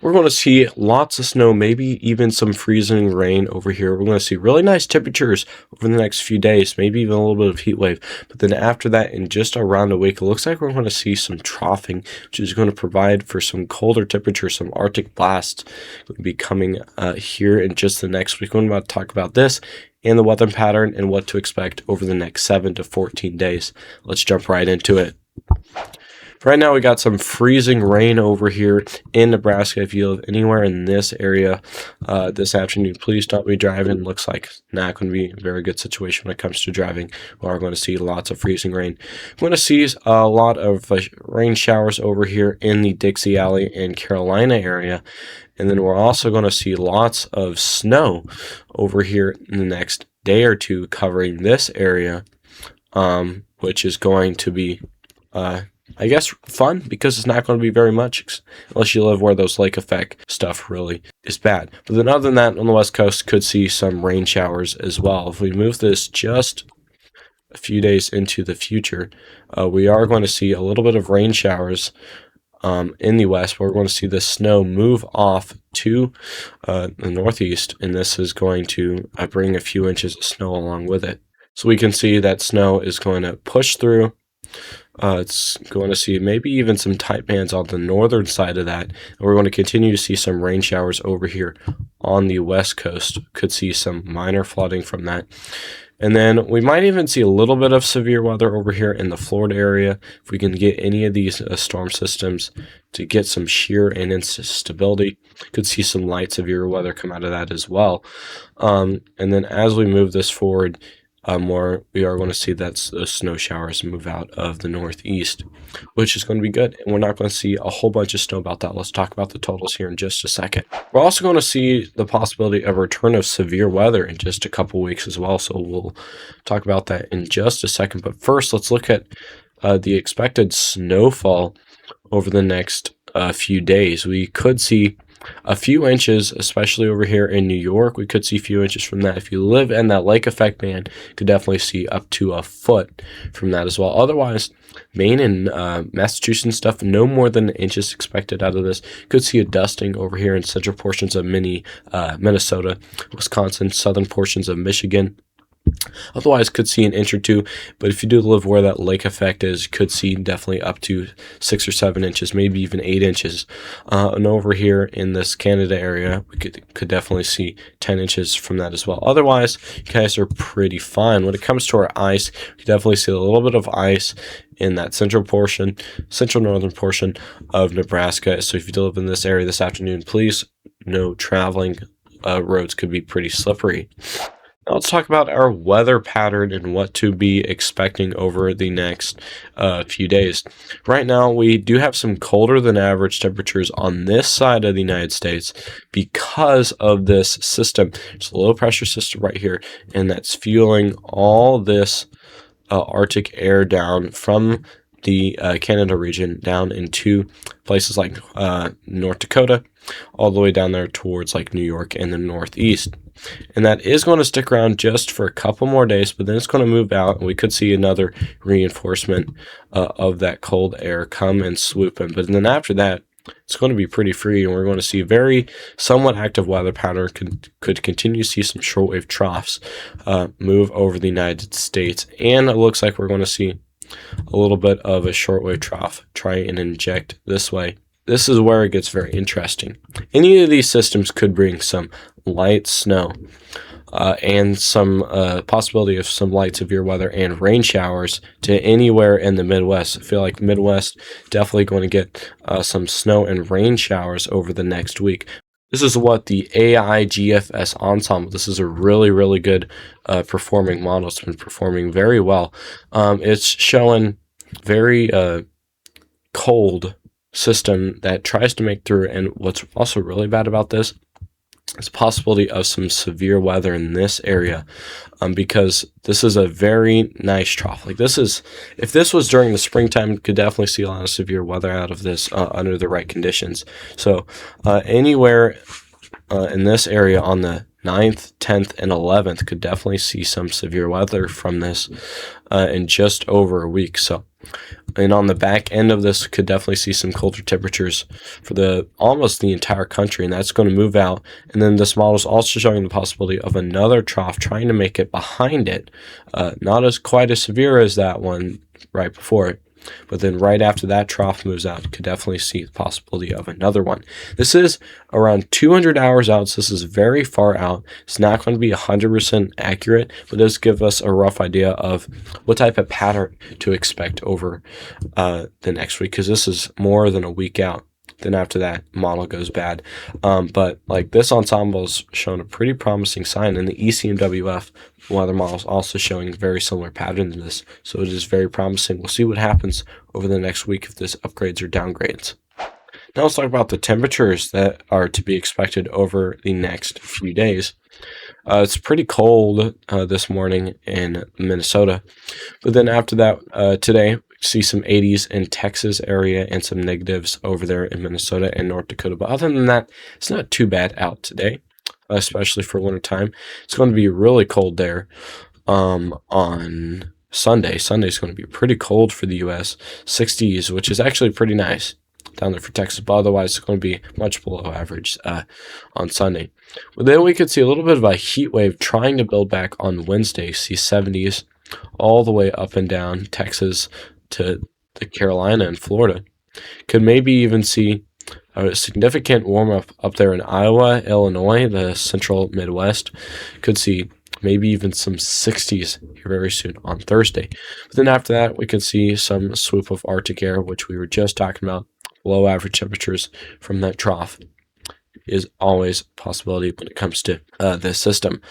We're going to see lots of snow, maybe even some freezing rain over here. We're going to see really nice temperatures over the next few days, maybe even a little bit of heat wave. But then after that, in just around a week, it looks like we're going to see some troughing, which is going to provide for some colder temperatures, some Arctic blasts going to be coming here in just the next week. We're about to talk about this and the weather pattern and what to expect over the next 7 to 14 days. Let's jump right into it. Right now, we got some freezing rain over here in Nebraska. If you live anywhere in this area this afternoon, please don't be driving. Looks like not going to be a very good situation when it comes to driving. We are going to see lots of freezing rain. We're going to see a lot of rain showers over here in the Dixie Valley and Carolina area. And then we're also going to see lots of snow over here in the next day or two covering this area, which is going to be I guess fun because it's not going to be very much unless you live where those lake effect stuff really is bad. But then other than that, on the west coast could see some rain showers as well. If we move this just a few days into the future, we are going to see a little bit of rain showers in the west, but we're going to see the snow move off to the northeast, and this is going to bring a few inches of snow along with it. So we can see that snow is going to push through. It's going to see maybe even some tight bands on the northern side of that. And we're going to continue to see some rain showers over here on the west coast. Could see some minor flooding from that. And then we might even see a little bit of severe weather over here in the Florida area. If we can get any of these storm systems to get some shear and instability, could see some light severe weather come out of that as well. And then as we move this forward, we are going to see that those snow showers move out of the northeast, which is going to be good. And we're not going to see a whole bunch of snow about that. Let's talk about the totals here in just a second. We're also going to see the possibility of a return of severe weather in just a couple weeks as well. So we'll talk about that in just a second. But first, let's look at the expected snowfall over the next few days. We could see a few inches, especially over here in New York. We could see a few inches from that. If you live in that lake effect band, you could definitely see up to a foot from that as well. Otherwise, Maine and Massachusetts stuff, no more than inches expected out of this. Could see a dusting over here in central portions of Minnesota, Wisconsin, southern portions of Michigan. Otherwise, could see an inch or two, but if you do live where that lake effect is, could see definitely up to 6 or 7 inches, maybe even 8 inches. And over here in this Canada area, we could definitely see 10 inches from that as well. Otherwise, you guys are pretty fine. When it comes to our ice, you definitely see a little bit of ice in that central northern portion of Nebraska. So if you do live in this area this afternoon, please know traveling roads could be pretty slippery. Now let's talk about our weather pattern and what to be expecting over the next few days. Right now, we do have some colder than average temperatures on this side of the United States because of this system. It's a low pressure system right here, and that's fueling all this Arctic air down from the Canada region down into places like North Dakota, all the way down there towards like New York and the Northeast. And that is going to stick around just for a couple more days, but then it's going to move out, and we could see another reinforcement of that cold air come and swoop in. But then after that, it's going to be pretty free, and we're going to see very somewhat active weather pattern. Could continue to see some shortwave troughs move over the United States, and it looks like we're going to see a little bit of a shortwave trough try and inject this way. This is where it gets very interesting. Any of these systems could bring some light snow and some possibility of some light severe weather and rain showers to anywhere in the Midwest. I feel like the Midwest definitely going to get some snow and rain showers over the next week. This is what the AI-GFS Ensemble, this is a really, really good performing model. It's been performing very well. It's showing very cold system that tries to make through, and what's also really bad about this is possibility of some severe weather in this area, because this is a very nice trough. Like this is, if this was during the springtime, you could definitely see a lot of severe weather out of this under the right conditions. So anywhere in this area on the 9th, 10th, and 11th could definitely see some severe weather from this in just over a week. So, and on the back end of this, could definitely see some colder temperatures for almost the entire country, and that's going to move out. And then this model is also showing the possibility of another trough trying to make it behind it, not as quite as severe as that one right before it. But then right after that trough moves out, could definitely see the possibility of another one. This is around 200 hours out, so this is very far out. It's not going to be 100% accurate, but does give us a rough idea of what type of pattern to expect over the next week, because this is more than a week out. Then after that, model goes bad. But like this ensemble's shown a pretty promising sign, and the ECMWF weather model is also showing very similar pattern to this. So it is very promising. We'll see what happens over the next week if this upgrades or downgrades. Now let's talk about the temperatures that are to be expected over the next few days. It's pretty cold this morning in Minnesota, but then after that, today, see some 80s in Texas area and some negatives over there in Minnesota and North Dakota. But other than that, it's not too bad out today, especially for wintertime. It's going to be really cold there on Sunday. Sunday's going to be pretty cold for the U.S. 60s, which is actually pretty nice down there for Texas, but otherwise it's going to be much below average on Sunday. Well, then we could see a little bit of a heat wave trying to build back on Wednesday. See 70s all the way up and down Texas to the Carolina and Florida. Could maybe even see a significant warm-up up there in Iowa, Illinois, the central Midwest. Could see maybe even some 60s here very soon on Thursday. But then after that, we could see some swoop of Arctic air, which we were just talking about. Below average temperatures from that trough is always a possibility when it comes to this system.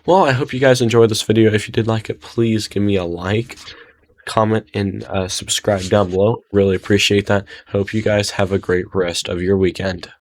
Well, I hope you guys enjoyed this video. If you did like it, please give me a like, comment, and subscribe down below. Really appreciate that. Hope you guys have a great rest of your weekend.